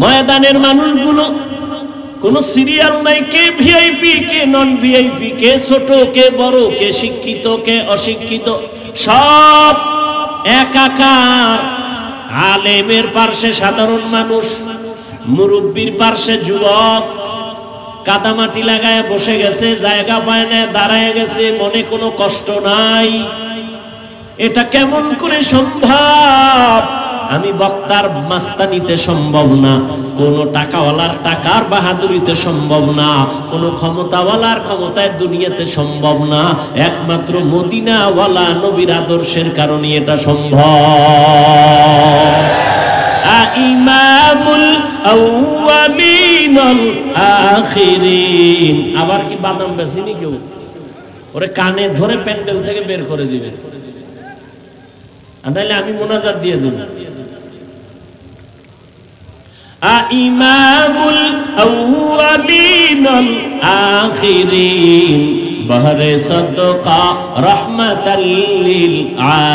ময়দানের মানুষগুলো কোন সিরিয়াল নাই, কে ভিআইপি কে নন ভিআইপি, কে ছোট কে বড়, কে শিক্ষিত কে অশিক্ষিত, সব একাকার। আলেমের পার্শ্বে সাধারণ মানুষ, মুরব্বীর পার্শ্বে যুবক কাদামাটি লাগায় বসে গেছে, জায়গা পায় না, দাঁড়ায় গেছে, মনে কোনো কষ্ট নাই। এটা কেমন করে সম্ভব? আমি বক্তার মাস্তানিতে সম্ভব না, কোন টাকাওয়ালার টাকার বাহাদুরিতে সম্ভব না, কোন ক্ষমতাওয়ালার ক্ষমতায় দুনিয়াতে সম্ভব না, একমাত্র মদিনাওয়ালা নবীর আদর্শের কারণে এটা সম্ভব। ইমামুল আউয়ালিন ওয়াল আখিরিন। আবার কি বাদাম বেশিনি কেউ? ওরে কানে ধরে প্যান্ডেল থেকে বের করে দিবে, নাহলে আমি মোনাজাত দিয়ে দেব। ইমামুল আউয়ালিন ওয়াল আখিরিন বহরে সদকা রহমাতাল লিল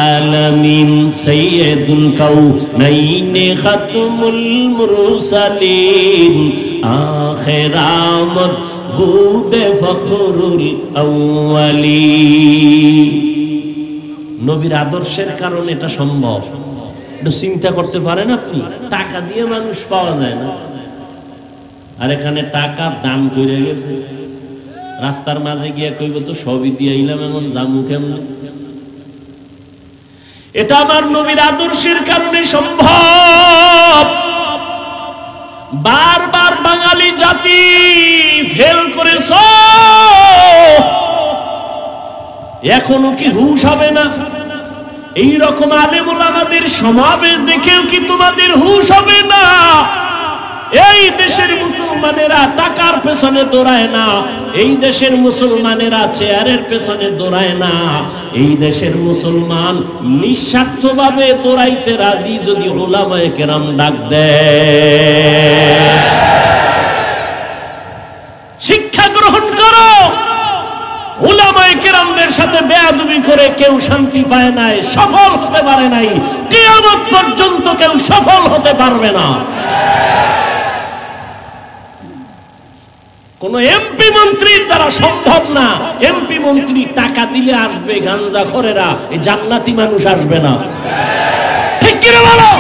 আলামিন সাইয়্যিদুল কাউনাইন খাতমুল মুরসালিন আখিরামত বুদে ফখরুল আউয়ালিন। নবীর আদর্শের কারণে এটা সম্ভব। একটু চিন্তা করতে পারেন আপনি, টাকা দিয়ে মানুষ পাওয়া যায় না, আর এখানে টাকা দান করে গেছে। রাস্তার মাঝে গিয়ে কইব তো সবই দিয়ে আইলাম, এমন জামু কেমন? এটা আমার নবীর আদর্শের কারণে সম্ভব। বারবার বাঙালি জাতি ফেল করেছ, এখনো কি হুঁশ হবে না? এই রকম আলেম ওলামাদের সমাবেশ দেখেও কি তোমাদের হুঁশ হবে না? এই দেশের মুসলমানেরা টাকার পেছনে দৌড়ায় না, এই দেশের মুসলমানেরা চেয়ারের পেছনে দৌড়ায় না, এই দেশের মুসলমান নিঃস্বার্থভাবে দৌড়াইতে রাজি যদি উলামায়ে কেরাম ডাক দেয়। শিক্ষা গ্রহণ করো। উলামায়ে কেরামদের সাথে বেয়াদবি করে কেউ শান্তি পায় নাই, সফল হতে পারে নাই, কিয়ামত পর্যন্ত কেউ সফল হতে পারবে না। কোন এমপি মন্ত্রীর দ্বারা সম্ভব না। এমপি মন্ত্রী টাকা দিলে আসবে, গাঞ্জাখোরেরা, এই জান্নাতি মানুষ আসবে না। ঠিক কি রে বলো?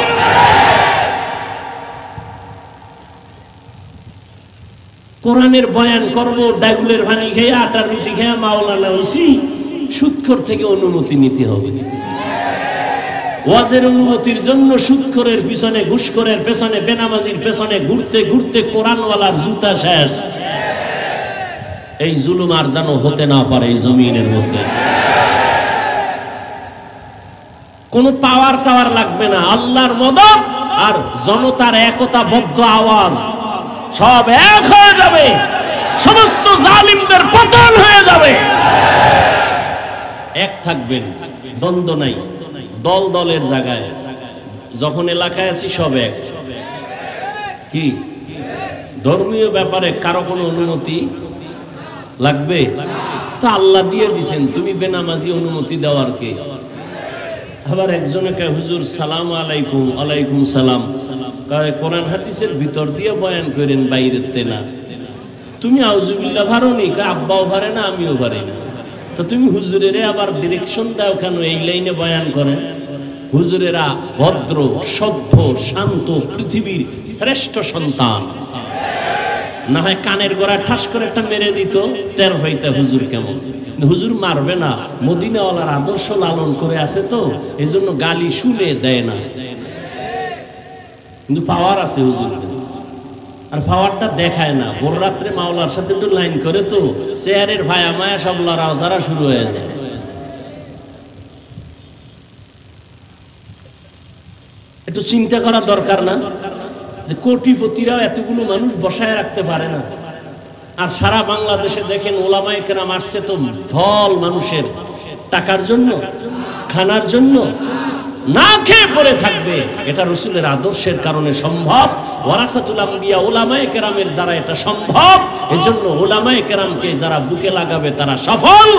কোরআনের বয়ান করব, ডাগুলের পানি খেয়ে আটার রুটি খেয়ে মাওলানা হইছি, সুদখোর থেকে অনুমতি নিতে হবে। ওয়াজের অনুমতির জন্য সুদখোরের পিছনে, ঘুষখোরের পেছনে, বেনামাজির পেছনে ঘুরতে ঘুরতে কোরআনওয়ালার জুতা শেষ। এই জুলুম আর যেন হতে না পারে এই জমিনের মধ্যে। কোন পাওয়ার টাওয়ার লাগবে না, আল্লাহর মদদ আর জনতার একতাবদ্ধ আওয়াজ, সব এক হয়ে যাবে, সমস্ত জালিমদের পতন হয়ে যাবে। এক থাকবেন, দ্বন্দ্ব নাই, দল দলের জায়গায়। যখন এলাকায় আছি সব এক। কি ধর্মীয় ব্যাপারে কারো কোনো অনুমতি লাগবে? তো আল্লাহ দিয়ে দিছেন, তুমি বেনামাজি অনুমতি দেওয়ার কে? আবার একজনে কে হুজুর সালাম আলাইকুম। আলাইকুম সালাম। কোরআন হাদিসের ভিতর দিয়ে বয়ান করেন, বাইরের তেনা। তুমি আউযুবিল্লাহ পারোনি? আব্বাও পারে না, আমিও পারি না। তো তুমি হুজুরের আবার ডিরেকশন দাও কেন? এই লাইনে বয়ান করেন। হুজুরেরা ভদ্র, সভ্য, শান্ত, পৃথিবীর শ্রেষ্ঠ সন্তান। না হয় কানের গোড়া ঠাস করে একটা মেরে দিত, টের হইতে হুজুর কেমন। হুজুর মারবে না, মদিনাওয়ালার আদর্শ লালন করে আছে তো, এই জন্য গালি শুনে দেয় না। কিন্তু পাওয়ার আছে হুজুর, আর পাওয়ারটা দেখায় না। ভোর রাত্রে মাওলার সাথে একটু লাইন করে তো চেয়ারের ভায়া মায়া সব লড়াও যারা শুরু হয়ে যায়। একটু চিন্তা করা দরকার না যে কোটিপতিরাও এতগুলো মানুষ বসায় রাখতে পারে না। আর সারা বাংলাদেশে দেখেন ওলামায়ে কেরাম আসছে তো ঢল মানুষের, টাকার জন্য, খানার জন্য, না খেয়ে পড়ে থাকবে। এটা রাসূলের আদর্শের কারণে সম্ভব। ওয়ারাসাতুল আম্বিয়া ওলামায়ে কেরামের দ্বারা এটা সম্ভব। এজন্য ওলামায়ে কেরামকে যারা বুকে লাগাবে তারা সফল,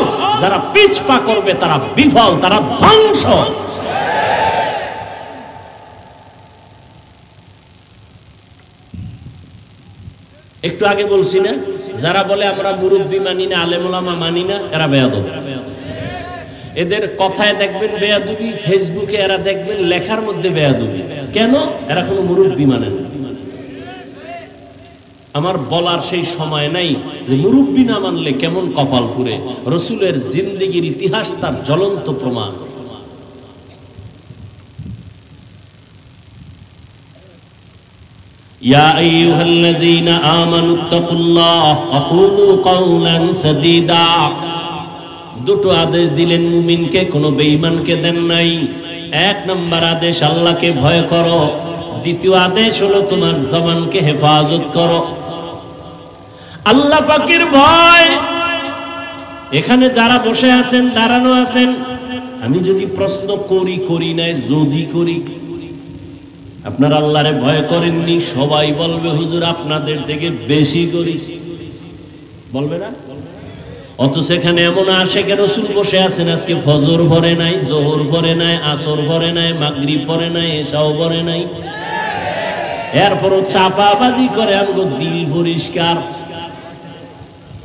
যারা পিছপা করবে তারা বিফল, তারা ধ্বংস। একটু আগে বলছি না, যারা বলে আমরা মুরব্বী মানি না, আলেম ওলামা মানি না, এরা বেয়াদব। এদের কথায় দেখবেন বেয়াদবি, ফেসবুকে এরা দেখবেন লেখার মধ্যে বেয়াদবি। কেন? এরা কোনো মুরব্বী মানে না। আমার বলার সেই সময় নাই যে মুরব্বী না মানলে কেমন কপাল পুরে। রসুলের জিন্দেগির ইতিহাস তার জ্বলন্ত প্রমাণ। ইয়া আইয়ুহাল্লাযীনা আমানুত্তাকুল্লাহ ওয়া কুলু কাওলান সাদীদা। দুটো আদেশ দিলেন মুমিনকে, কোনো বেঈমানকে দেন নাই। এক নম্বর আদেশ আল্লাহকে ভয় করো, দ্বিতীয় আদেশ হলো তোমার জবানকে হেফাজত করো। আল্লাহ পাকের ভয়। এখানে যারা বসে আছেন, দাঁড়ানো আছেন, আমি যদি প্রশ্ন করি নাই, যদি করি আপনারা আল্লাহরে ভয় করেননি, সবাই বলবে হুজুর আপনাদের থেকে বেশি করি, বলবে না? অথচ এখানে এমন আশেকের রাসূল বসে আছেন, আজকে ফজর পড়ে নাই, যোহর পড়ে নাই, আসর পড়ে নাই, মাগরিব পড়ে নাই, এশাও পড়ে নাই, এরপরও চাপাবাজি করে। আমগো দিল পরিষ্কার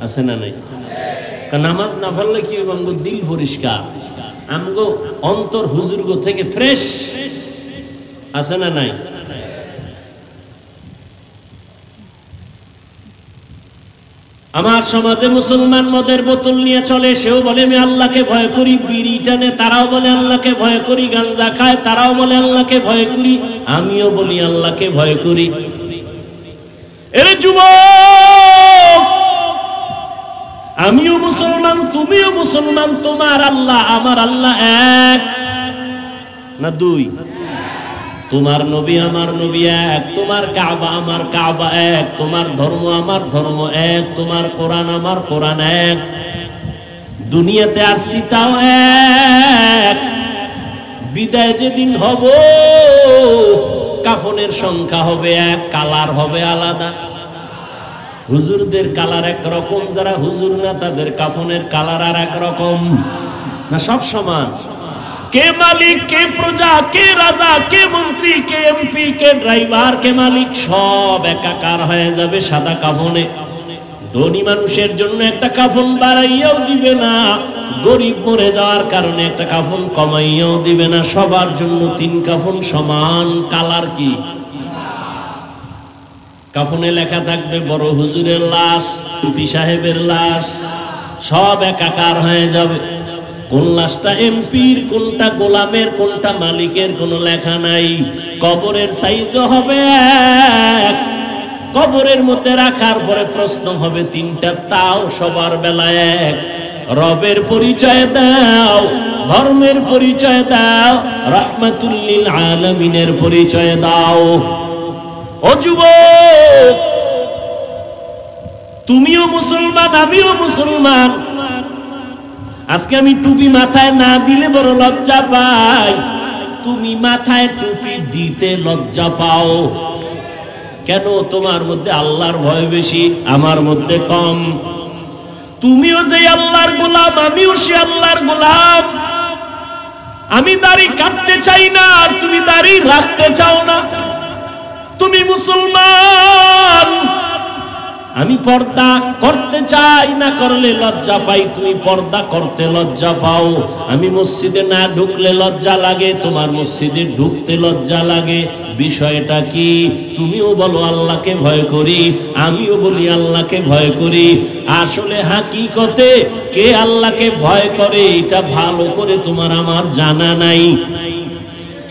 আছে না নাই? নামাজ না পড়লে কি হবে? আমগো দিল পরিষ্কার, আমগো অন্তর হুজুরগো থেকে ফ্রেশ আছে না নাই? আমার সমাজে মুসলমান মদের বোতল নিয়ে চলে, সেও বলে আমি আল্লাহকে ভয় করি। বিড়ি টানে, তারাও বলে আল্লাহকে ভয় করি। গাঞ্জা খায়, তারাও বলে আল্লাহকে ভয় করি। আমিও বলি আল্লাহকে ভয় করি। এরে যুবক, আমিও মুসলমান, তুমিও মুসলমান। তোমার আল্লাহ আমার আল্লাহ এক না দুই? তোমার নবী আমার নবী এক, তোমার কাবা আমার কাবা এক, তোমার ধর্ম আমার ধর্ম এক, তোমার কোরআন আমার কোরআন এক। দুনিয়াতে আসছি তাও এক। বিদায় যেদিন হব, কাফনের সংখ্যা হবে এক, কালার হবে আলাদা। হুজুরদের কালার এক রকম, যারা হুজুর না তাদের কাফনের কালার আর এক রকম না? সব সমান। কে মালিক, কে প্রজা, কে রাজা, কে মন্ত্রী, কে এমপি, কে ড্রাইভার, কে মালিক, সব একাকার হয়ে যাবে সাদা কাফনে। ধনী মানুষের জন্য একটা কাফন বাড়াইয়াও দিবে না, গরিব মরে যাওয়ার কারণে একটা কাফন কমাইয়াও দিবে না। সবার জন্য তিন কাফন সমান। কালার কি? কাফনে লেখা থাকবে বড় হুজুরের লাশ, এমপি সাহেবের লাশ, সব একাকার হয়ে যাবে। কোন লাশটা এমপির, কোনটা গোলামের, কোনটা মালিকের কোনো লেখা নাই। কবরের সাইজও হবে এক। কবরের মধ্যে রাখার পরে প্রশ্ন হবে তিনটা, তাও সবার বেলায় এক। রবের পরিচয় দাও, ধর্মের পরিচয় দাও, রাহমাতুল লিল আলামিনের পরিচয় দাও। ও যুবক, তুমিও মুসলমান, আমিও মুসলমান। আজকে আমি টুপি মাথায় না দিলে বড় লজ্জা পাই। তুমি মাথায় টুপি দিতে লজ্জা পাও কেন? তোমার মধ্যে আল্লাহর ভয় বেশি, আমার মধ্যে কম। তুমিও যে আল্লাহর গোলাম, আমিও সে আল্লাহর গোলাম। আমি দাড়ি কাটতে চাই না, আর তুমি দাড়ি রাখতে চাও না। তুমি মুসলমান, আমি পর্দা করতে চাই, না করলে লজ্জা পাই। তুমি পর্দা করতে লজ্জা পাও। আমি মসজিদে না ঢুকলে লজ্জা লাগে, তোমার মসজিদে ঢুকতে লজ্জা লাগে। বিষয়টা কি? তুমিও বলো আল্লাহকে ভয় করি, আমিও বলি আল্লাহকে ভয় করি। আসলে হাকিকতে কে আল্লাহকে ভয় করে এটা ভালো করে তোমার আমার জানা নাই।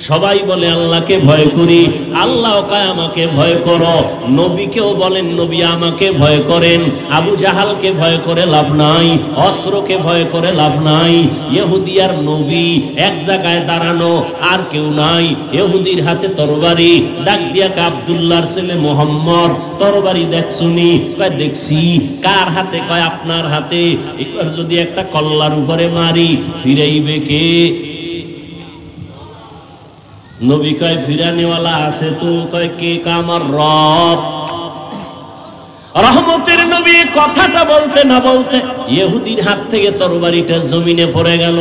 সবাই বলে আল্লাহকে ভয় করি, আল্লাহ কয় আমাকে ভয় করো। নবীকেও বলেন নবী আমাকে ভয় করেন। আবু জাহালকে ভয় করে লাভ নাই, অস্ত্রকে ভয় করে লাভ নাই। ইহুদি আর নবী এক জায়গায় দাঁড়ানো, আর কেউ নাই। ইহুদির হাতে তরবারি, ডাক দিয়া কে আব্দুল্লাহর ছেলে মোহাম্মদ, তরবারি দেখছুনি? কয় দেখছি। কার হাতে? কয় আপনার হাতে। এবার যদি একটা কল্লার উপরে মারি, ফিরাইবে কে? নবী কয় ফিরানেওয়ালা আছে তো। কয় কে? আমার রব। রহমতের নবী কথাটা বলতে না বলতে ইহুদির হাত থেকে তরবারিটা জমিনে পড়ে গেল।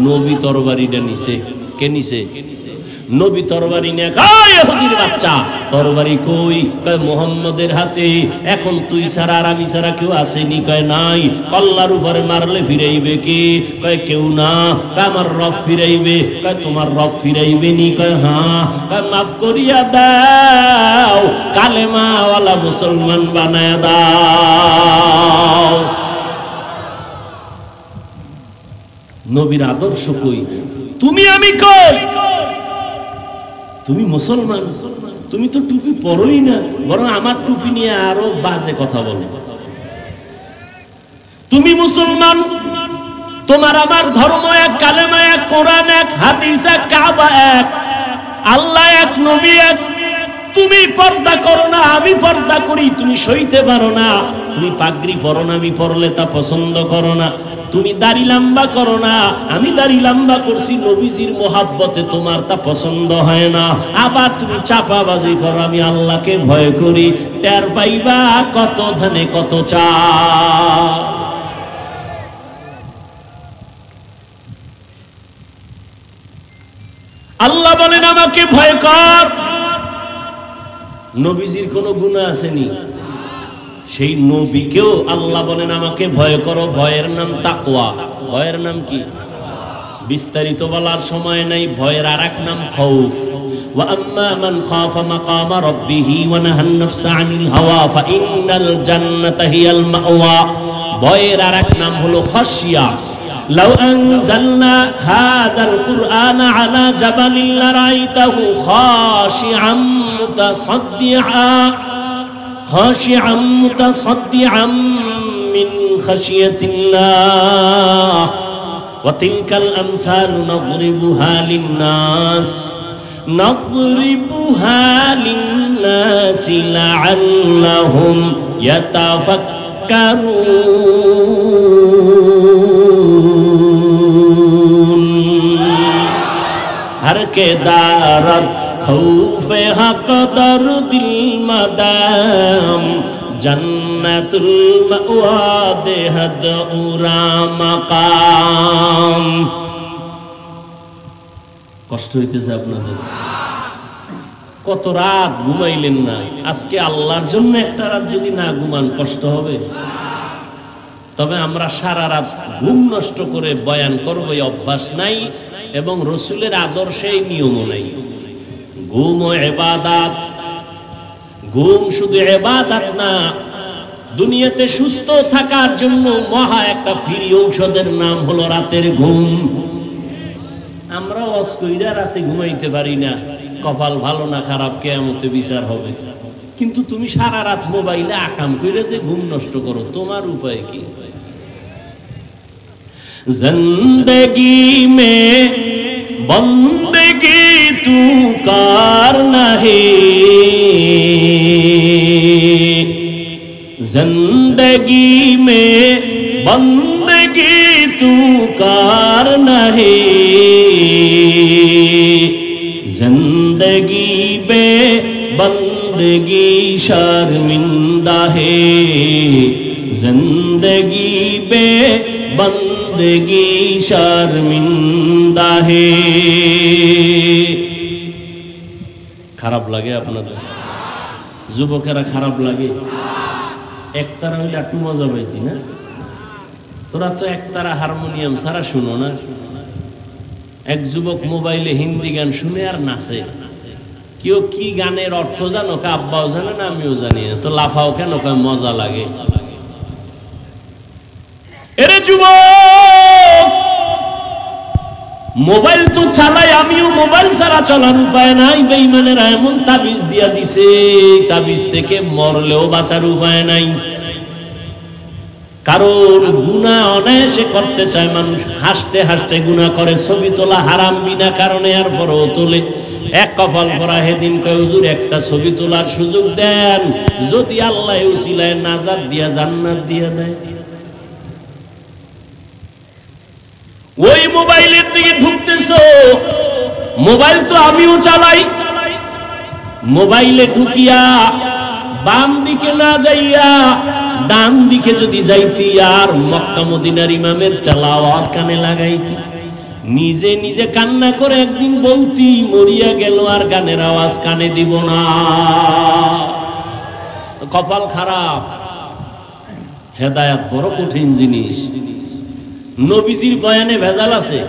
নবী তরবারিটা নিছে। কে নিছে? নবী তরবারি নিয়ে কয় ইহুদির বাচ্চা তরবারি কই? কয় মুহাম্মদের হাতে। এখন তুই ছাড়া আর আমি ছাড়া কেউ আসেনি? কয় নাই। কল্লার উপরে মারলে ফিরাইবে কে? কয় কেউ না। কয় আমার রব ফিরাইবে। কয় তোমার রব ফিরাইবে নি? কয় হ্যাঁ। কয় মাফ করিয়া দাও, কালেমাওয়ালা মুসলমান বানায়া দাও। নবীর আদর্শ কই? তুমি আমি কই? তুমি মুসলমান, তুমি তো টুপি পরোই না, বরং আমার টুপি নিয়ে আরো বাজে কথা বলো। তুমি মুসলমান, তোমার আমার ধর্ম এক, কালেমা এক, কোরআন এক, হাদিস এক, কাবা এক, আল্লাহ এক, নবী এক। তুমি পর্দা করো না, আমি পর্দা করি, তুমি সইতে পারো না। তুমি পাগড়ি পরো না, আমি পরলে তা পছন্দ করো না। তুমি দাড়ি লম্বা করো না, আমি দাড়ি লম্বা করছি নবীজির মোহাব্বতে, তোমার তা পছন্দ হয় না। আবার তুমি চাপাবাজি করো, আমি আল্লাহকে ভয় করি। টের পাইবা কত ধানে কত চাল। আল্লাহ বলেন আমাকে ভয় কর। নবীজির কোনো গুনাহ আসেনি, সেই নবীকেও আল্লাহ বলেন আমাকে ভয় করো। ভয়ের নাম তাকওয়া। ভয়ের নাম কি? বিস্তারিত বলার সময় নাই। ভয়ের আরেক নাম খাউফ। ওয়া আম্মা মান খাফা মাকামা রাব্বিহি ওয়া নাহান নাফসা আনিল হাওয়া ফাইন্নাল জান্নাতা হিয়াল মাওয়া। ভয়ের আরেক নাম হলো খাশিয়া। লাউ আনজালনা হাযাল কুরআনা আলা জাবালিন লারাইতাহু খাশিআম মুতাসাদ্দিআ خاشعا متصدعا من خشية الله وتلك الأمثال نضربها للناس لعلهم يتفكرون हर के दारत खौफे हक दर दिल मदाम जन्नतुल मावा देहद उरा मकाम। কষ্ট হইতেছে আপনাদের? কত রাত ঘুমাইলেন না? আজকে আল্লাহর জন্য একটা রাত যদি না ঘুমান কষ্ট হবে। তবে আমরা সারা রাত ঘুম নষ্ট করে বয়ান করব এই অভ্যাস নাই, এবং রসুলের আদর্শে এই নিয়মও নাই। ঘুম ও ইবাদত। ঘুম শুধু ইবাদত না, দুনিয়াতে সুস্থ থাকার জন্য মহা একটা ফ্রি ঔষধের নাম হলো রাতের ঘুম। আমরা ওয়াজ কইরা রাতে ঘুমাইতে পারি না, কপাল ভালো না খারাপ কিয়ামতে বিচার হবে। কিন্তু তুমি সারা রাত মোবাইলে আকাম কইরা যে ঘুম নষ্ট করো, তোমার উপায় কি? जिंदगी में बंदगी तू करना है, जिंदगी में बंदगी तू करना है, जिंदगी बे बंदगी शर्मिंदा है, जिंदगी बे बंदगी शर्मिंदा है। খারাপ লাগে আপনাদের? যুবকেরা খারাপ লাগে? একতারা হইলে একটু মজা পাইতি না? তোরা তো একতারা হারমোনিয়াম ছাড়া শুনো না। এক যুবক মোবাইলে হিন্দি গান শুনে আর নাচে। কেউ কি গানের অর্থ জানো? কা আব্বাও জানে না, আমিও জানি না, তো লাফাও কেন? কা মজা লাগে। এরে যুবক, মোবাইল তো চালাই, আমিও মোবাইল ছাড়া চলার উপায় নাই। বেঈমানেরা এমন তাবিজ দিয়া দিছে, তাবিজ থেকে মরলেও বাঁচার উপায় নাই। কারণ গুনাহ অনায়াসে করতে চায় মানুষ, হাসতে হাসতে গুনাহ করে। ছবি তোলা হারাম বিনা কারণে, আর পরও তোলে। এক কপাল পরা হেদিন কয় হুজুর একটা ছবি তোলার সুযোগ দেন, যদি আল্লাহ উসিলায় নাজাত দিয়া জান্নাত দিয়া দেয়। ওই মোবাইলের দিকে ঢুকতেছো, মোবাইল তো আমিও চালাই। মোবাইলে ঢুকিয়া বাম দিকে না যাইয়া ডান দিকে যদি যাইতি, আর মক্কা মদিনার ইমামের তেলাওয়াত কানে লাগাইতি, নিজে নিজে কান্না করে একদিন বলতি মরিয়া গেল আর গানের আওয়াজ কানে দিব না। কপাল খারাপ। হেদায়েত বড় কঠিন জিনিস। নবীজির বয়ানে ভেজাল আছে,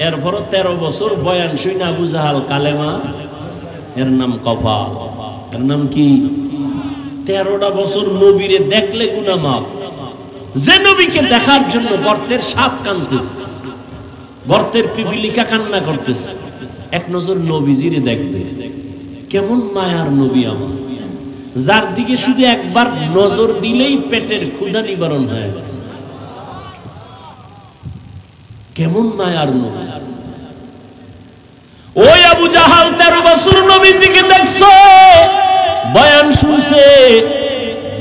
এরপর 13 বছর বয়ান শুনে আবু জাহাল কালেমা, এর নাম কপাল। এর নাম কি? 13টা বছর নবীরে দেখলে গুনাহ মাফ। যে নবীকে দেখার জন্য গর্তের সাপ কাঁদতেছে, গর্তের পিপিলিকা কান্না করতেছে, এক নজর নবীজিরে দেখবে। কেমন মায়ার নবী আমার, যার দিকে শুধু একবার নজর দিলেই পেটের ক্ষুধা নিবারণ হয়। কেমন মায়ার নবী। ওই আবু জাহাল 13 বছর নবীজিকে দেখছো, বয়ান শুনছে,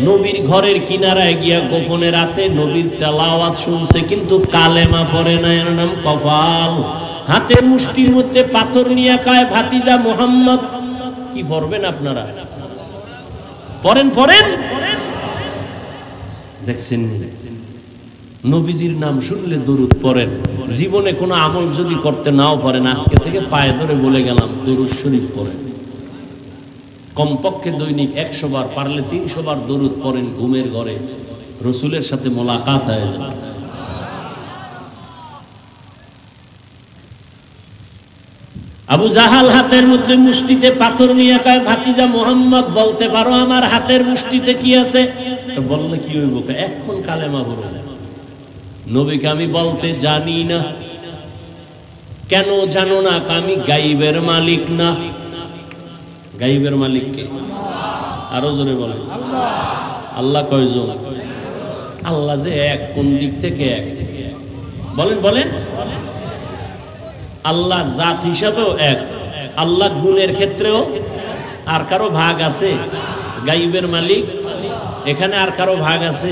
নবীর ঘরের কিনারায় গিয়া গোপনে রাতে নবীর তেলাওয়াত শুনছে, কিন্তু কালেমা পড়ে না। এর নাম কপাল। হাতের মুষ্টির মধ্যে পাথর নিয়ে কয় ভাতিজা মুহাম্মদ। কি পড়বেন আপনারা? পড়েন পড়েন। দেখছেন নবীজির নাম শুনলে দরুদ পড়েন। জীবনে কোনো আমল যদি করতে নাও পারেন, আজকে থেকে পায়ে ধরে বলে গেলাম দরুদ শরীফ পড়েন। কমপক্ষে দৈনিক 100 বার, পারলে 300 বার দরুদ পড়েন। ঘুমের ঘরে রসুলের সাথে মোলাকাত হয়ে যাবে। আবু জাহাল হাতের মধ্যে মুষ্টিতে পাথর নিয়ে কয় ভাতিজা মুহাম্মদ, বলতে পারো আমার হাতের মুষ্টিতে কি আছে? বললে কি হইব? এখন কালেমা পড়ো। নবীকে আমি বলতে জানি না। কেন জানো না? আমি গাইবের মালিক না। গাইবের মালিক কে? আরো জোরে বলেন। আল্লাহ কয়জন? আল্লাহ যে এক, কোন দিক থেকে এক? বলেন বলেন। আল্লাহ জাত হিসাবেও এক, আল্লাহ গুণের ক্ষেত্রেও। আর কারো ভাগ আছে? গাইবের মালিক এখানে আর কারো ভাগ আছে?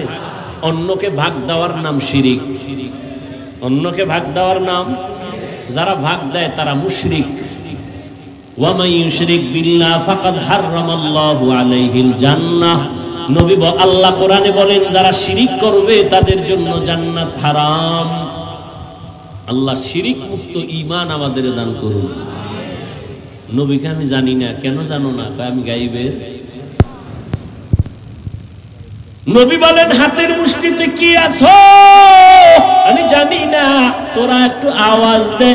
অন্যকে ভাগ দেওয়ার নাম শিরিক। অন্যকে ভাগ দেওয়ার নাম, যারা ভাগ দেয় তারা মুশরিক। ওয়া মান ইউশরিক বিল্লাহ ফাকাদ হারামাল্লাহু আলাইহিল জান্নাহ। নবী আল্লাহ কোরআনে বলেন, যারা শিরিক করবে তাদের জন্য জান্নাত হারাম। আল্লাহ শিরিক মুক্ত ঈমান আমাদের দান করুন। নবীকে আমি জানি না। কেন জানো না? আমি গাইবের। নবী বলেন হাতের মুষ্টিতে কি আছো? আমি জানি না। তোরা একটু আওয়াজ দে।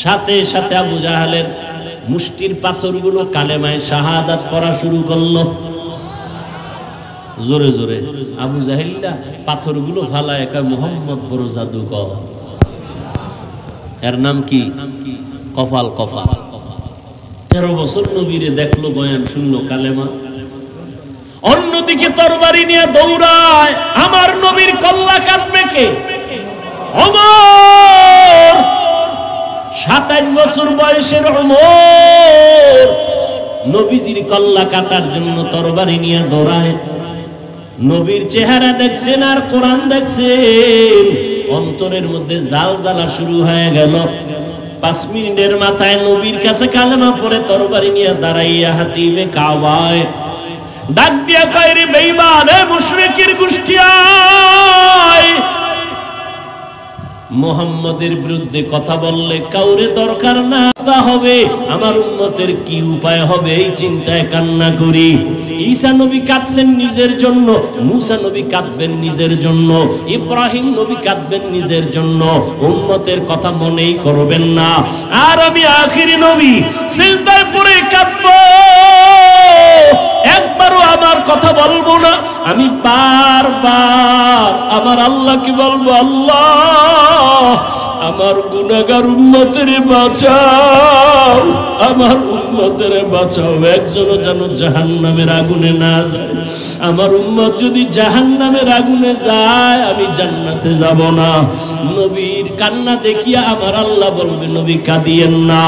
সাথে সাথে আবু জাহালের মুষ্টির পাথরগুলো কালেমায়ে শাহাদাত পড়া শুরু করলো জোরে জোরে। আবু জাহেলটা পাথরগুলো ফালায় একা মুহাম্মদ বড় জাদুকর। এর নাম কি? কপাল। কপাল। 13 বছর নবীরে দেখলো, বয়ান শুনলো, কালেমা। অন্যদিকে তরবারি নিয়ে দৌড়ায়। আমার নবীর কল্লা কাটবে কে? ওমর। 27 বছর বয়সের ওমর নবীজির কল্লা কাটার জন্য তরবারি নিয়ে দৌড়ায়। নবীর চেহারা দেখছেন আর কোরআন দেখছেন, অন্তরের মধ্যে জাল জ্বালা শুরু হয়ে গেল। 5 মিনিটের মাথায় নবীর কাছে কালেমা পড়ে তরবারি নিয়ে দাঁড়াইয়া হাতিবে কাবায় ডাক দিয়া কয়, রে বেঈমান, এ মুশরিকের গোষ্ঠী, আয়। মুহাম্মদের বিরুদ্ধে কথা বললে কাউরে দরকার না হবে, আমার উম্মতের কি উপায় হবে এই চিন্তায় কান্না করি। ঈসা নবী কাঁদছেন নিজের জন্য, মুসা নবী কাঁদবেন নিজের জন্য, ইব্রাহিম নবী কাঁদবেন নিজের জন্য, উম্মতের কথা মনেই করবেন না। আর আমি আখিরি নবী সিজদায় পড়ে কাঁদবো, একবারও আমার কথা বলবো না। আমি বারবার আমার আল্লাহকে বলবো, আল্লাহ আমার গুনাহগার উম্মতের বাঁচাও, আমার উম্মতের বাঁচাও। একজনও যেন জাহান্নামের আগুনে না যায়। আমার উম্মত যদি জাহান্নামের আগুনে যায়, আমি জান্নাতে যাব না। নবীর কান্না দেখিয়া আমার আল্লাহ বলবে, নবী কাঁদিয়েন না,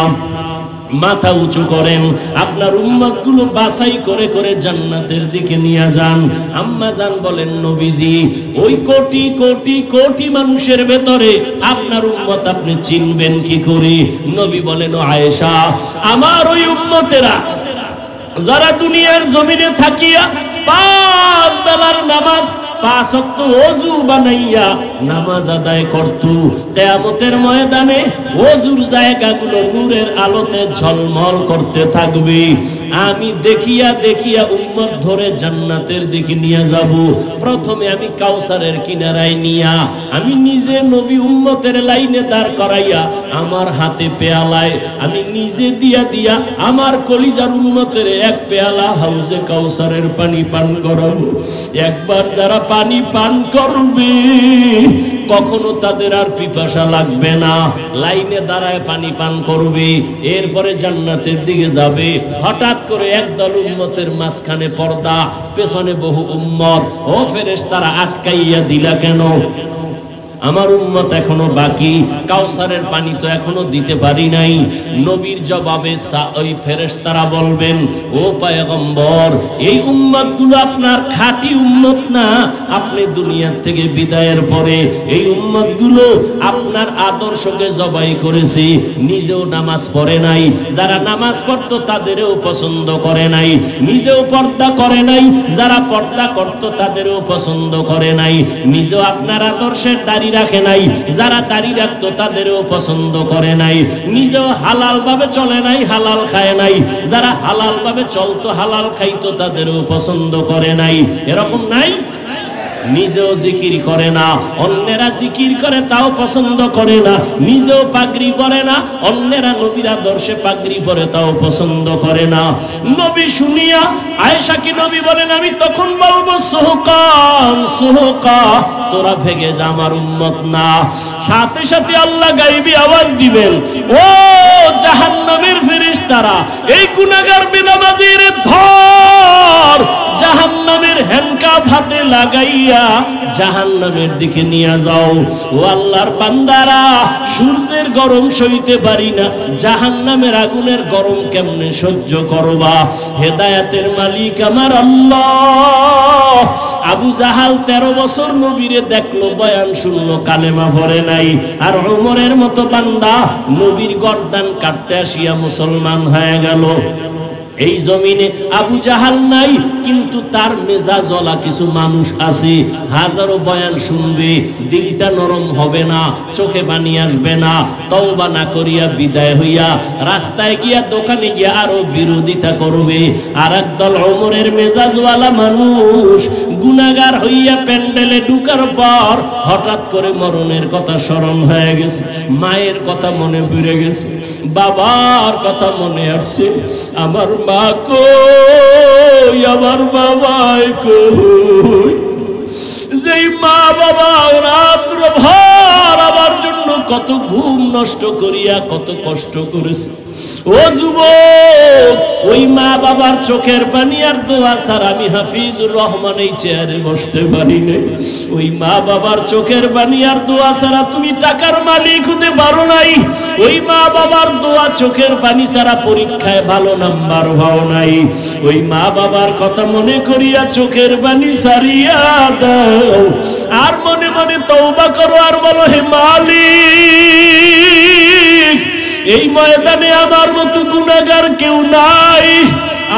মাথা উঁচু করেন, আপনার উম্মতগুলো বাছাই করে করে জান্নাতের দিকে নিয়ে যান। আম্মা জান বলেন, নবীজি ওই কোটি কোটি কোটি মানুষের ভেতরে আপনার উম্মত আপনি চিনবেন কি করে? নবী বলেন, ও আয়েশা, আমার ওই উম্মতেরা যারা দুনিয়ার জমিনে থাকিয়া 5 বেলার নামাজ 5 ওয়াক্ত ওযু বানাইয়া নামাজ আদায় করত। কিয়ামতের ময়দানে ওযুর জায়গাগুলো নূরের আলোতে ঝলমল করতে থাকবে। আমি দেখিয়া দেখিয়া উম্মত ধরে জান্নাতের দিকে নিয়ে যাব। প্রথমে আমি কাউসারের কিনারায় নিয়া আমি নিজে নবী উম্মতের লাইনে দাঁড় করাইয়া আমার হাতে পেয়ালায় আমি নিজে দিয়া দিয়া আমার কলিজার উম্মতের এক পেয়ালা হাউজে কাউসারের পানি পান করাবো। একবার যারা পানি পান করবে কখনো তাদের আর পিপাসা লাগবে না, লাইনে দাঁড়ায় পানি পান করবে, এরপরে জান্নাতের দিকে যাবে। হঠাৎ করে একদল উম্মতের মাঝখানে পর্দা, পেছনে বহু উম্মত। ও ফেরেশতারা আটকাইয়া দিলা কেন? আমার উম্মত এখনো বাকি, কাউসারের পানি তো এখনো দিতে পারি নাই। নবীর জবাবে ওই ফেরেশতারা বলবেন, ও পয়গম্বর, এই উম্মতগুলো আপনার খাঁটি উম্মত না। আপনি দুনিয়া থেকে বিদায়ের পরে এই উম্মতগুলো আপনার আদর্শকে জবাই করেছে, নিজেও নামাজ পড়ে নাই, যারা নামাজ পড়তো তাদেরও পছন্দ করে নাই, নিজেও পর্দা করে নাই, যারা পর্দা করতো তাদেরও পছন্দ করে নাই, নিজেও আপনার আদর্শের দাঁড়িয়ে রাখে নাই, যারা দাড়ি রাখতো তাদেরও পছন্দ করে নাই, নিজেও হালাল ভাবে চলে নাই, হালাল খায় নাই, যারা হালাল ভাবে চলতো হালাল খাইতো তাদেরও পছন্দ করে নাই। এরকম নাই? নিজেও জিকির করে না, অন্যেরা জিকির করে তাও পছন্দ করে না, নিজেও পাগড়ি পরে না, অন্যেরা নবীর আদর্শে পাগড়ি পরে তাও পছন্দ করে না। নবী শুনিয়া আয়েশা কি নবী বলেন, আমি তখন বলবো সুহকান সুহকা, তোরা ভেগে যা, আমার উম্মত না। সাথে সাথে আল্লাহ গায়বী আওয়াজ দিবেন, ও জাহান্নামের ফেরেশতারা, এই গুনাহগার বেনামাজির ধর, জাহান্নামের হ্যান্ডকাপ হাতে লাগাইয়া জাহান্নামের দিকে নিয়ে যাও। ও আল্লাহর বান্দারা, সূর্যের গরম সইতে পারি না, জাহান্নামের আগুনের গরম কেমনে সহ্য করবা? হেদায়েতের মালিক আমার আল্লাহ। আবু জাহাল 13 বছর নবীরে দেখলো, বয়ান শুনলো, কালেমা পড়ে নাই। আর ওমরের মতো বান্দা নবীর গর্দান কাটতে আসিয়া মুসলমান হয়ে গেল। এই জমিনে আবু জাহাল নাই, কিন্তু তার মেজাজওয়ালা কিছু মানুষ আছে, হাজারো বয়ান শুনবে, দিলটা নরম হবে না, চোখে পানি আসবে না, তওবা না করিয়া বিদায় হইয়া রাস্তায় গিয়া দোকানে গিয়া আরো বিরোধিতা করবে। আর একদল ওমরের মেজাজওয়ালা মানুষ গুনাহগার হইয়া প্যান্ডেলে ঢুকার পর হঠাৎ করে মরণের কথা স্মরণ হয়ে গেছে, মায়ের কথা মনে পড়ে গেছে, বাবার কথা মনে আসছে, আমার মা কই, আমার বাবাই কই। যেই মা বাবা রাত্র ভর আমার জন্য কত ঘুম নষ্ট করিয়া কত কষ্ট করেছে। ও যুবক, ওই মা বাবার চোখের পানি আর দোয়া ছাড়া আমি হাফিজুর রহমান এই চেয়ারে বসতে পারি না। ওই মা বাবার চোখের পানি আর দোয়া ছাড়া তুমি টাকার মালিক হতে পারো নাই। ওই মা বাবার দোয়া চোখের পানি ছাড়া পরীক্ষায় ভালো নাম্বার পাও নাই। ওই মা বাবার কথা মনে করিয়া চোখের পানি ছাড়িয়া দাও, আর মনে মনে তওবা করো, আর বলো, হে মালিক, এই ময়দানে আমার মতো গুনাহগার কেউ নাই।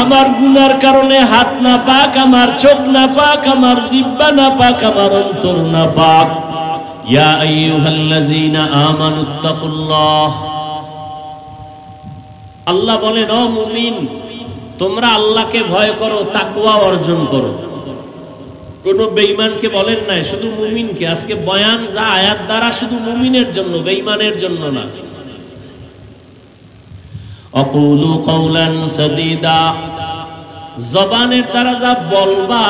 আমার গুনার কারণে হাত না পাক, আমার চোখ না পাক, আমার জিহ্বা না পাক, আমার অন্তর না পাক। ইয়া আইয়ুহাল্লাযীনা আমানুত্তাকুল্লাহ, আল্লাহ বলেন, ও মুমিন, তোমরা আল্লাহকে ভয় করো, তাকওয়া অর্জন করো। কোন বেঈমানকে বলেন নাই, শুধু মুমিনকে। আজকে বয়ান যা আয়াত দ্বারা শুধু মুমিনের জন্য, বেঈমানের জন্য না। আকুলু কাওলান সাদীদা, জবানের দ্বারা যা বলবা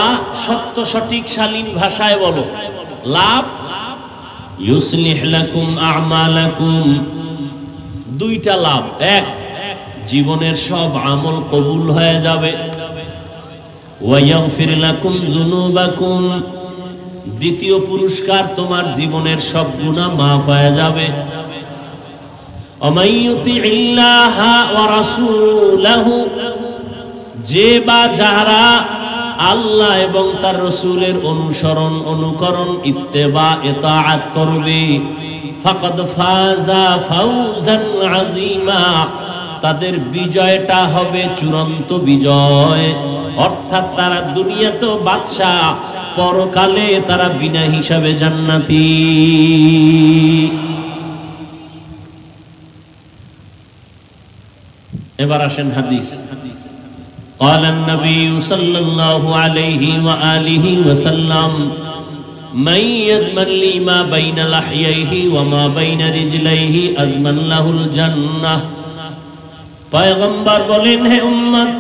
সত্য সঠিক শালীন ভাষায় বলো। লাভ, ইউসলিহ লাকুম আ'মালাকুম, দুইটা লাভ। এক, জীবনের সব আমল কবুল হয়ে যাবে। ওয়ায়াগফির লাকুম যুনুবাকুম, দ্বিতীয় পুরস্কার, তোমার জীবনের সব গুনাহ মাফ হয়ে যাবে। ওমাইয়ুতিল্লাহা ওয়া রাসূলাহু, যে বা যারা আল্লাহ এবং তার রাসূলের অনুসরণ অনুকরণ ইত্তেবা ইতাআত করবে, ফাকাদ ফাজা ফাওজান আযীমা, তাদের বিজয়টা হবে চূড়ান্ত বিজয়, অর্থাৎ তারা দুনিয়াতেও বাদশা, পরকালে তারা বিনা হিসাবে জান্নাতি। এবার আসেন হাদিস। قال النبي صلى الله عليه وآله وسلم من يزمن لي ما بين لحييه وما بين رجليه أزمن له الجنة। পয়গম্বর বলেন, হে উম্মত,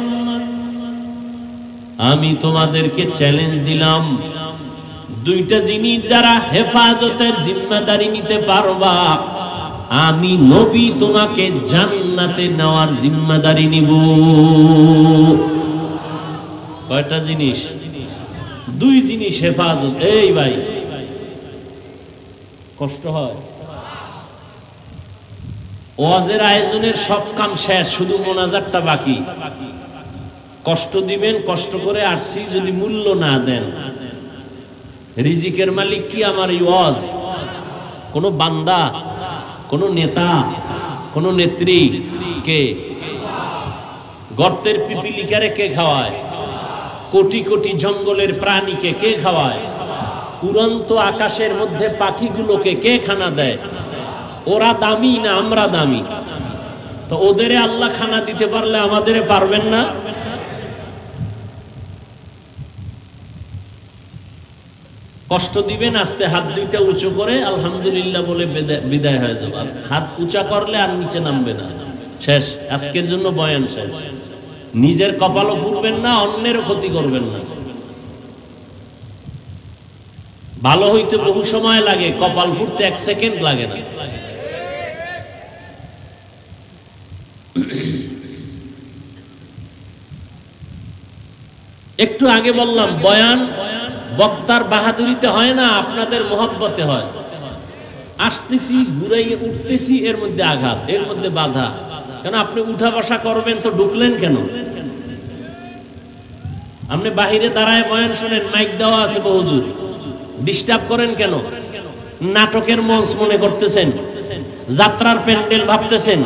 আমি তোমাদেরকে চ্যালেঞ্জ দিলাম, দুইটা জিনিস যারা হেফাজতের জিম্মাদারি নিতে পারবা, আমি নবী তোমাকে জান্নাতে নেওয়ার জিম্মাদারি নিব। কয়টা জিনিস? দুই জিনিস হেফাজত। এই ভাই কষ্ট হয়, ওয়াজের আয়োজনের সব কাম শেষ, শুধু মোনাজাতটা বাকি। কষ্ট দিবেন, কষ্ট করে আসছি, যদি মূল্য না দেন, রিজিকের মালিক কি আমার এই ওয়াজ? কোন বান্দা, কোন নেতা, কোন নেত্রী? কে? গর্তের পিপিলিকারে কে খাওয়ায়? কোটি কোটি জঙ্গলের প্রাণীকে কে খাওয়ায়? উড়ন্ত আকাশের মধ্যে পাখিগুলোকে কে খানা দেয়? ওরা দামি না আমরা দামি? তো ওদেরে আল্লাহ খানা দিতে পারলে আমাদেরে পারবেন না? কষ্ট দিবেন, আস্তে হাত দুইটা উঁচু করে আলহামদুলিল্লাহ বলে বিদায় হয়ে যাবে। হাত উঁচা করলে আর নিচে নামবে না, শেষ। আজকের জন্য বয়ান শেষ। নিজের কপালও পুড়বেন না, অন্যেরও ক্ষতি করবেন না। ভালো হইতে বহু সময় লাগে, কপাল ফুটতে 1 সেকেন্ড লাগে না। একটু আগে বললাম, বয়ান বক্তার বাহাদুরিতে হয় না, আপনাদের মহব্বতে হয়। আসতেছি, ঘুরাইয়ে উঠতেছি, এর মধ্যে আঘাত, এর মধ্যে বাধা। কেন আপনি উঠা বসা করবেন তো ঢুকলেন কেন? আপনি বাহিরে দাঁড়ায় বয়ান শুনেন, মাইক দেওয়া আছে বহুদূর, ডিস্টার্ব করেন কেন? নাটকের মঞ্চ মনে করতেছেন, যাত্রার প্যান্ডেল ভাবতেছেন।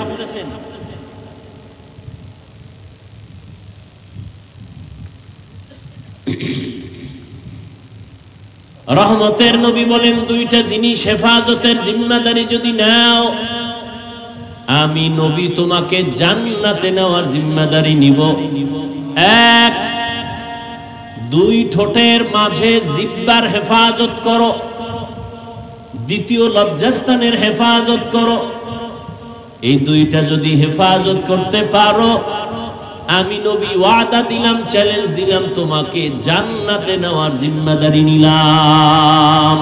রহমতের নবী বলেন, দুইটা জিনিস হেফাজতের জিম্মাদারি যদি নাও, আমি নবী তোমাকে জান্নাতে নেওয়ার জিম্মাদারি নিব। এক, দুই ঠোঁটের মাঝে জিহ্বার হেফাজত করো। দ্বিতীয়, লজ্জাস্থানের হেফাজত করো। এই দুইটা যদি হেফাজত করতে পারো, আমি নবী ওয়াদা দিলাম, চ্যালেঞ্জ দিলাম, তোমাকে জান্নাতে নেওয়ার জিম্মাদারি নিলাম।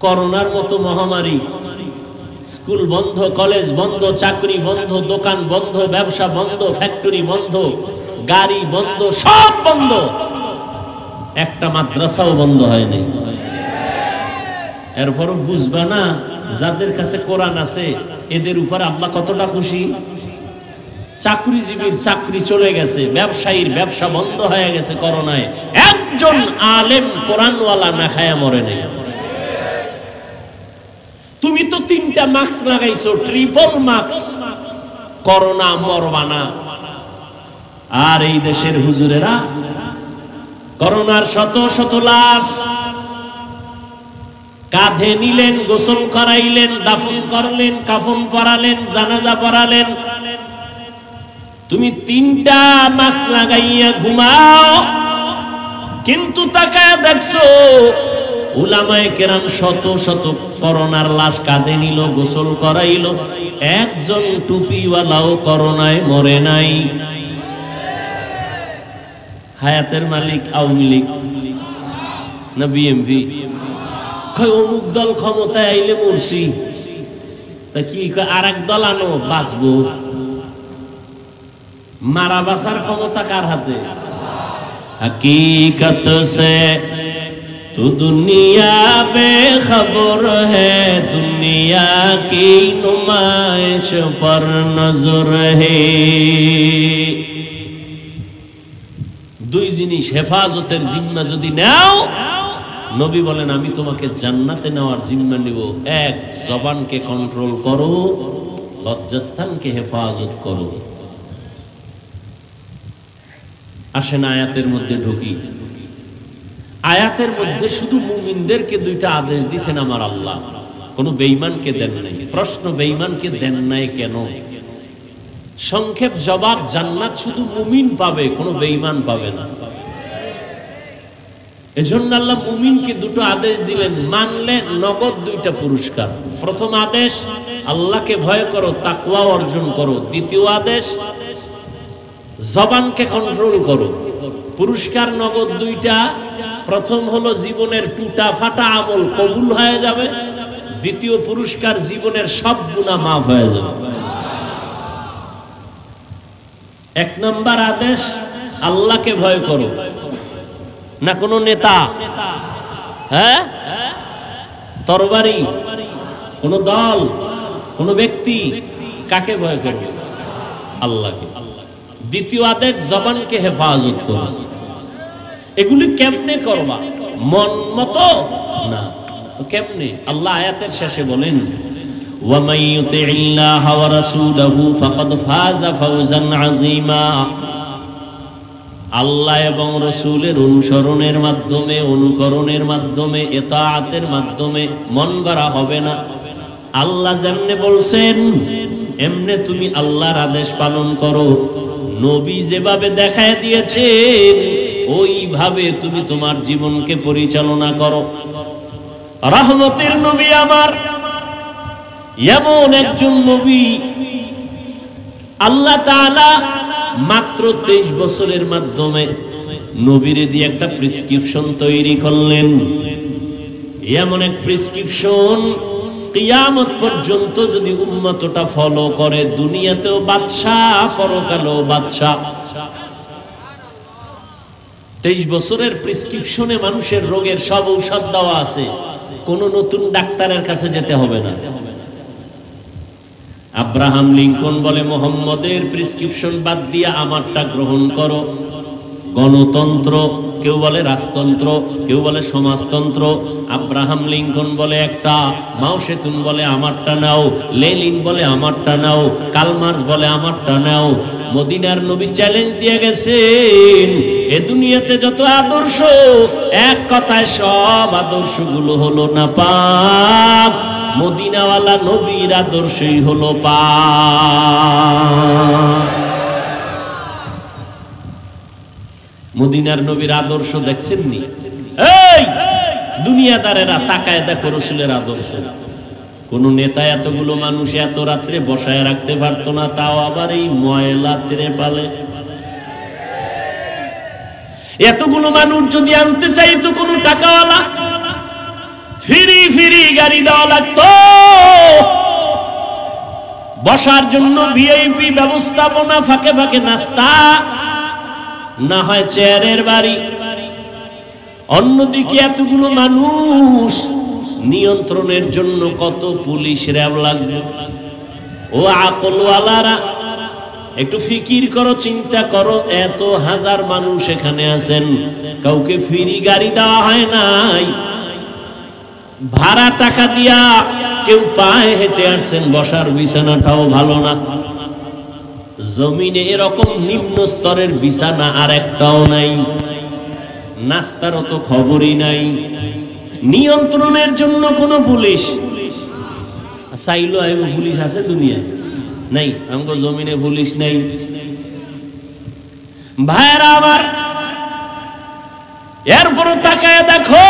করোনার মতো মহামারী, স্কুল বন্ধ, কলেজ বন্ধ, চাকরি বন্ধ, দোকান বন্ধ, ব্যবসা বন্ধ, ফ্যাক্টরি বন্ধ, গাড়ি বন্ধ, সব বন্ধ, একটা মাদ্রাসাও বন্ধ হয়নি। এরপরও বুঝবা না, যাদের কাছে কোরআন আছে এদের উপর আল্লাহ কতটা খুশি। চাকরিজীবীর চাকরি চলে গেছে, ব্যবসায়ীর ব্যবসা বন্ধ হয়ে গেছে করোনায়, একজন আলেম কোরআনওয়ালা না খায়া মরে নেই। তুমি তো 3টা মাস্ক লাগাইছো, ট্রিপল মাস্ক, করোনা মরবা না। আর এই দেশের হুজুরেরা করোনার শত শত লাশ কাঁধে নিলেন, গোসল করাইলেন, দাফন করলেন, কাফন পরালেন, জানাজা পড়ালেন। তুমি 3টা মাস্ক লাগাইয়া ঘুমাও, কিন্তু তাকায় দেখছো উলামায়ে কেরাম শত শত করোনার লাশ কাঁধে নিল, গোসল করাইল, একজন টুপিওয়ালাও করোনায় মরে নাই। হায়াতের মালিক আওয়ামী লীগ না বিএমপি? অমুক দল ক্ষমতায় আইলে মরছি, তা কি আর এক দল আনো বাঁচবো? মারা বাঁচার ক্ষমতা কার হাতে? হकीकत से तू दुनिया बेखबर है, दुनिया की नुमाइश पर नजर है। দুই জিনিস হেফাজতের জিম্মা যদি নাও, নবী বলেন আমি তোমাকে জান্নাতে নেওয়ার জিম্মা নিব, এক জবানকে কন্ট্রোল করো, লজ্জাস্থানকে হেফাজত করো। আসেন আয়াতের মধ্যে ঢুকি। আয়াতের মধ্যে শুধু মুমিনদেরকে দুইটা আদেশ দিয়েছেন আমার আল্লাহ, কোন বেঈমানকে দেন নাই। প্রশ্ন, বেঈমানকে দেন নাই কেন? সংক্ষেপ জবাব, জান্নাত শুধু মুমিন পাবে, কোন বেঈমান পাবে না। এজন্য আল্লাহ মুমিনকে দুটো আদেশ দিলেন, মানলে নগদ দুইটা পুরস্কার। প্রথম আদেশ আল্লাহকে ভয় করো, তাকওয়া অর্জন করো। দ্বিতীয় আদেশ জবানকে কন্ট্রোল করো। পুরস্কার নগদ দুইটা। প্রথম হলো জীবনের টুটা ফাটা আমল কবুল হয়ে যাবে। দ্বিতীয় পুরস্কার জীবনের সব গুনাহ মাফ হয়ে যাবে। এক নম্বর আদেশ আল্লাহকে ভয় করো, না কোনো নেতা, হ্যাঁ, তরবারি, কোন দল, কোন ব্যক্তি। কাকে ভয় করবে? আল্লাহকে। দ্বিতীয় আদেশ জবানকে হেফাজত করো। এগুলি কেমনে করবা? মন মতো না তো কেমনে? আল্লাহ আয়াতের শেষে বলেন وَمَن يُطِعِ اللَّهَ وَرَسُولَهُ فَقَدْ فَازَ فَوْزًا عَظِيمًا। আল্লাহ এবং রাসূলের অনুসরণের মাধ্যমে, অনুকরণের মাধ্যমে, ইতাআতের মাধ্যমে মন গড়া হবে না। আল্লাহ যেমনে বলছেন এমনে তুমি আল্লাহর আদেশ পালন করো। নবী যেভাবে দেখায় দিয়েছেন ওইভাবে তুমি তোমার জীবনকে পরিচালনা করো। রহমতের নবী আমার এমন একজন নবী, আল্লাহ তাআলা মাত্র 23 বছরের মাধ্যমে নবীরে দিয়ে একটা প্রেসক্রিপশন তৈরি করলেন। এমন এক প্রেসক্রিপশন কিয়ামত পর্যন্ত যদি উম্মতটা ফলো করে, দুনিয়াতেও বাদশাহ, পরকালেও বাদশাহ। 23 বছরের প্রেসক্রিপশনে মানুষের রোগের সব ঔষধ দেওয়া আছে, কোন নতুন ডাক্তারের কাছে যেতে হবে না। আব্রাহাম লিঙ্কন বলে মোহাম্মদের প্রেসক্রিপশন বাদ দিয়ে আমারটা গ্রহণ করো। গণতন্ত্র, কেউ বলে রাজতন্ত্র, কেউ বলে সমাজতন্ত্র। আব্রাহাম লিঙ্কন বলে একটা, মাও সেতুন বলে আমারটা নাও, লেনিন বলে আমারটা নাও, কালমার্স বলে আমারটা নাও। মদিনার নবী চ্যালেঞ্জ দিয়ে গেছেন, এ দুনিয়াতে যত আদর্শ, এক কথায় সব আদর্শগুলো হলো না পাক, মদিনাওয়ালা নবীর আদর্শই হলো পাক। মদিনার নবীর আদর্শ দেখছেননি? এই দুনিয়াদারেরা তাকায় দেখো রাসূলের আদর্শ। কোন নেতা এতগুলো মানুষ এত রাত্রে বসায় রাখতে পারতো না, তাও আবার এই ময়লা তেরে পালে। এতগুলো মানুষ যদি আনতে চাইতো কোন টাকাওয়ালা, ফ্রি ফ্রি গাড়ি দেওয়া লাগতো। বসার জন্য ভিআইপি ব্যবস্থাপনা, ফাঁকে ফাঁকে নাস্তা, না হয় চেয়ারের বাড়ি। অন্যদিকে এতগুলো মানুষ নিয়ন্ত্রণের জন্য কত পুলিশ র্যাব লাগবে। ও আকলওয়ালারা একটু ফিকির করো, চিন্তা করো, এত হাজার মানুষ এখানে আছেন, কাউকে ফ্রি গাড়ি দেওয়া হয় নাই, ভাড়া টাকা দিয়া কেউ পায়ে হেঁটে আসছেন, বসার বিছানাটাও ভালো না। জমিনে এরকম নিম্ন স্তরের বিছানা আর একটাও নাই, নাস্তারও তো খবরই নাই। নিয়ন্ত্রণের জন্য কোন পুলিশ চাইলো, পুলিশ আছে দুনিয়ায়? নাই, আমগো জমিনে পুলিশ নাই। ভাইরা আমার, এরপরও তাকায় দেখো